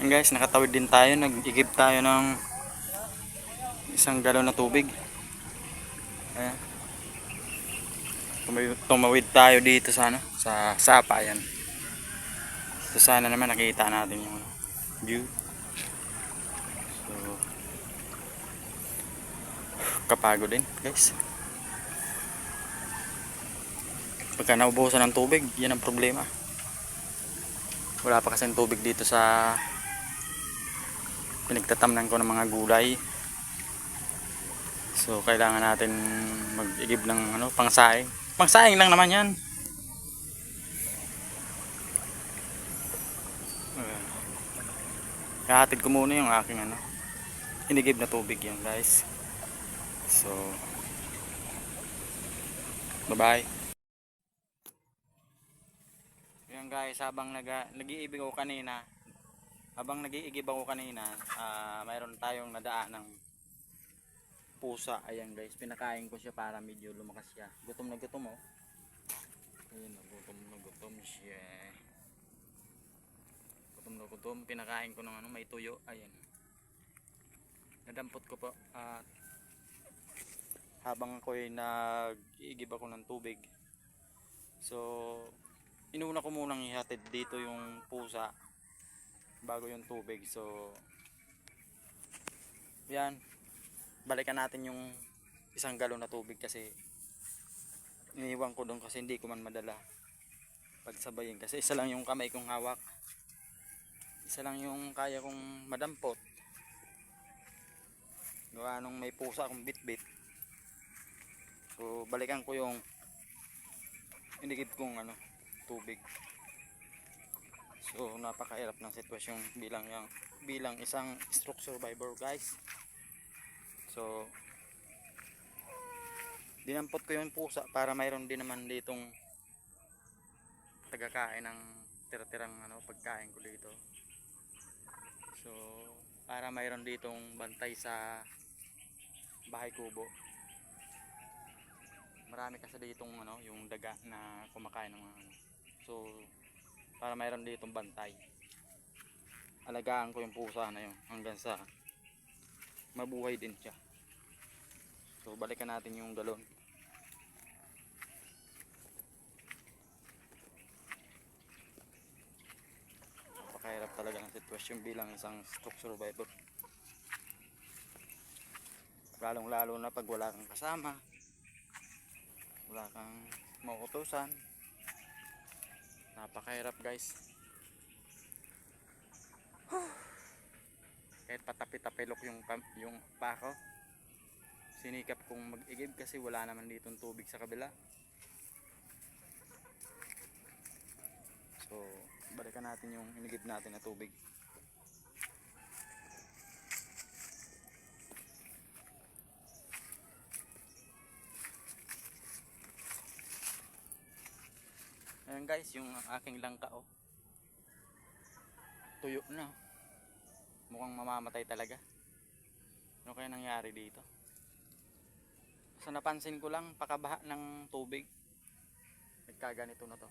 Guys, nakatawid din tayo, nag-igib tayo ng isang galon na tubig. Ayan. Tumawid tayo dito sa ano, sa sapa yan. So sana naman nakita natin yung view. So kapagod din, guys. Pagka naubusan ng tubig, yan ang problema. Wala pa kasing tubig dito sa pinagtatamnan ko ng mga gulay. So kailangan natin mag-igib ng ano, pangsaing. Pangsaing lang naman 'yan. Hahatid ko muna yung aking ano, inigib na tubig yan, guys. So bye-bye. Yan guys, habang nag-iibig ako kanina, mayroon tayong nadaan ng pusa. Ayan guys, pinakain ko siya para medyo lumakas siya. Gutom na gutom oh. Ayun, gutom na gutom siya. Gutom na gutom, pinakain ko ng ano, may tuyo. Ayan. Nadampot ko po at habang ako'y nag-iigib ako ng tubig. So inuna ko munang ihatid dito yung pusa bago yung tubig. So yan, balikan natin yung isang galon na tubig kasi iniwan ko doon kasi hindi ko man madala pagsabayin kasi isa lang yung kamay kong hawak, isa lang yung kaya kong madampot gawa nung may pusa akong bitbit. So balikan ko yung inigib kong ano, tubig. So napakahirap ng sitwasyon bilang isang stroke survivor, guys. So dinampot ko yung pusa para mayroon din naman ditong tagakain ng tira-tirang ano, pagkain ko dito. So para mayroon ditong bantay sa bahay kubo. Marami kasi ditong ano, yung daga na kumakain ng mga ano. So para mayroon ditong bantay, alagaan ko yung pusa na yun hanggang sa mabuhay din siya. So balikan natin yung galon. Napakahirap talaga ng sitwasyon bilang isang stroke survivor, lalong lalo na pag wala kang kasama, wala kang mauutusan. Napakahirap, guys. Kahit patapit-tapilok yung pako, sinikap kong mag-igib kasi wala naman ditong tubig sa kabila. So balikan natin yung inigib natin na tubig. Ayan guys, yung aking langka oh, tuyo na, mukhang mamamatay talaga. Ano kaya nangyari dito? So napansin ko lang, pakabaha ng tubig nagkaganito na to.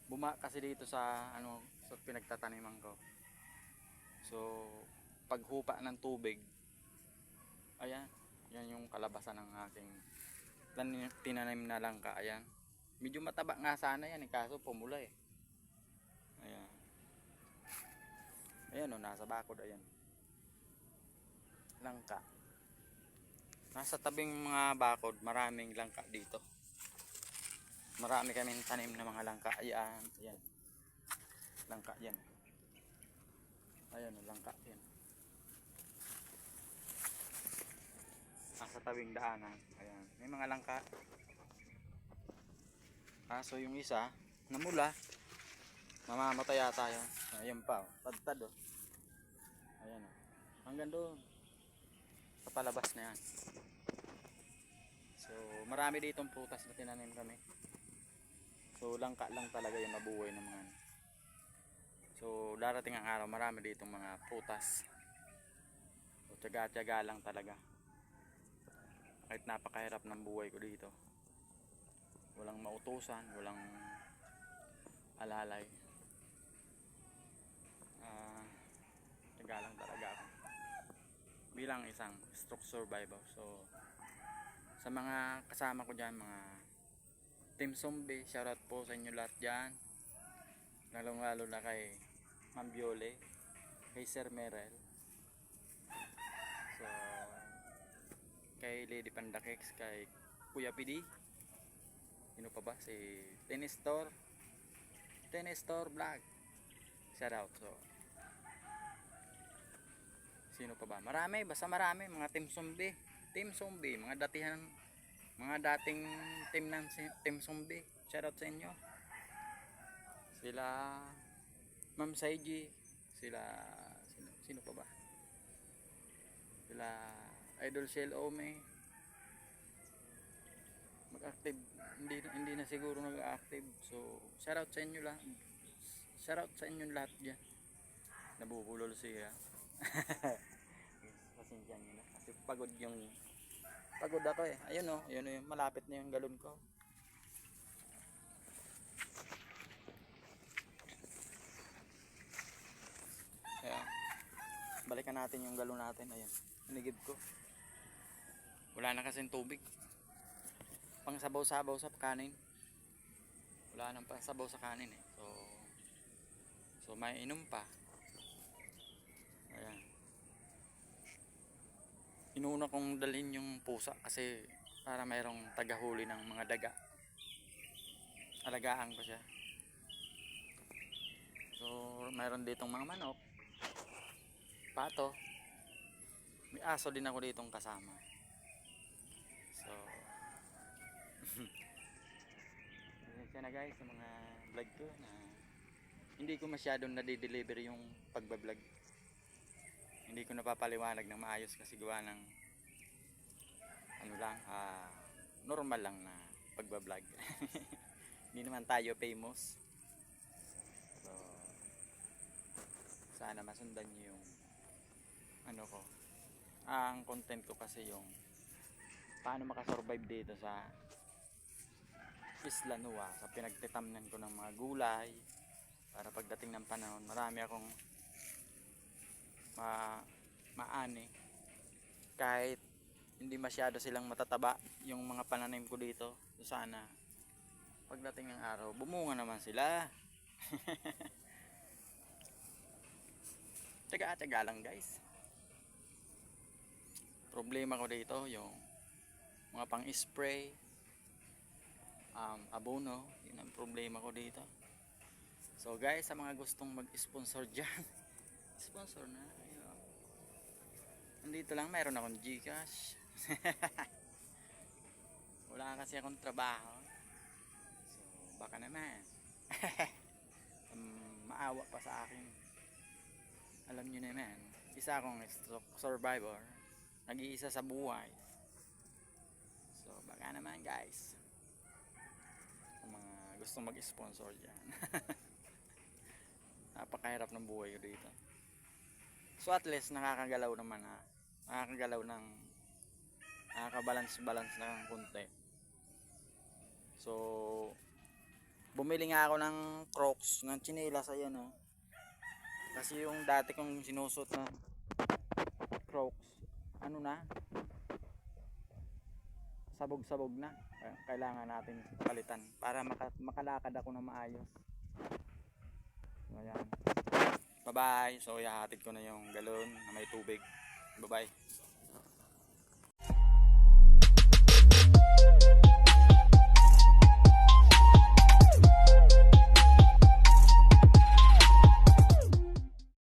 Buma kasi dito sa ano, sa pinagtataniman ko. So paghupa ng tubig, ayan, yan yung kalabasan ng aking tinanim na langka. Ayan, medyo mataba nga sana yan kaso pumula eh. Ayan, ayan o, nasa bakod. Ayan, langka. Nasa tabing mga bakod, maraming langka dito. Marami kaming tanim na mga langka. Ayan, ayan, langka yan. Ayan, langka yan. Nasa tabing daanan. Ayan, may mga langka. So yung isa namula, mamamatay yata yun. Ayan pa oh, tad oh. Ayan oh, hanggang doon sa palabas na yan. So marami ditong prutas na tinanim kami. So langka lang talaga yung nabuhay ng mga. So darating ang araw, marami ditong mga prutas. So tiyaga-tiyaga lang talaga. Kahit napakahirap ng buhay ko dito, walang mautusan, walang alalay. nagtitiyaga lang talaga ako bilang isang stroke survivor. So sa mga kasama ko dyan, mga Team Zombie, shoutout po sa inyo lahat dyan, lalong lalo na kay Ma'am Viole, kay Sir Merel, so kay Lady Panda Cakes, kay Kuya PD, sino pa ba, si Tenestor Vlog, shoutout. So sino pa ba, marami, basta marami, mga Team Zombie, mga dating team ng Team Zombie, shoutout sa inyo. Sila Ma'am Saiji, sino pa ba, sila Idol Shell Ome, mag-active, hindi na siguro nag-active. So shoutout sa inyo lahat, lahat diyan. Nabubulol siya. Pasensya nyo na kasi pagod ako eh. Ayun oh, malapit na yung galon ko. Ayan. Balikan natin yung galon natin. Ayan, inigib ko. Wala na kasing tubig. Pang sabaw-sabaw sa kanin. Wala nang pang sabaw sa kanin eh. So may inom pa. Ayan. Inuna kong dalhin yung pusa kasi para mayroong tagahuli ng mga daga. Alagaan ko siya. So mayroon ditong mga manok, pato, may aso din ako ditong kasama. So pasensya na guys sa mga vlog ko na hindi ko masyadong nade-deliver yung pagbablog. Hindi ko napapaliwanag ng maayos kasi gawa ng normal lang na pagbablog. Hindi naman tayo famous. So sana masundan niyo yung ko. Ang content ko kasi yung paano makasurvive dito sa Isla Nua, sa pinagtitamnan ko ng mga gulay para pagdating ng panahon marami akong maani, kahit hindi masyado silang matataba yung mga pananim ko dito. So sana pagdating ng araw bumunga naman sila. Tiyaga lang guys. Problema ko dito yung mga pang spray, abono, yun ang problema ko dito. So guys, sa mga gustong mag-sponsor dyan, sponsor na. Ayun. Nandito lang, mayroon akong Gcash. Wala kasi akong trabaho. So baka naman maawa pa sa akin. Alam nyo naman, isa akong stroke survivor, nag-iisa sa buhay. So baka naman guys, kung mga gustong mag-sponsor dyan. Napakahirap ng buhay ko dito. So at least nakakagalaw naman nakakabalance na ng konti. So bumili nga ako ng Crocs, ng tsinelas, ayan oh. Kasi yung dati kong sinusot na Crocs, sabog na. Kailangan natin palitan para makalakad ako na maayos. So ayan. Bye bye. So ihahatid ko na yung galon na may tubig. Bye bye.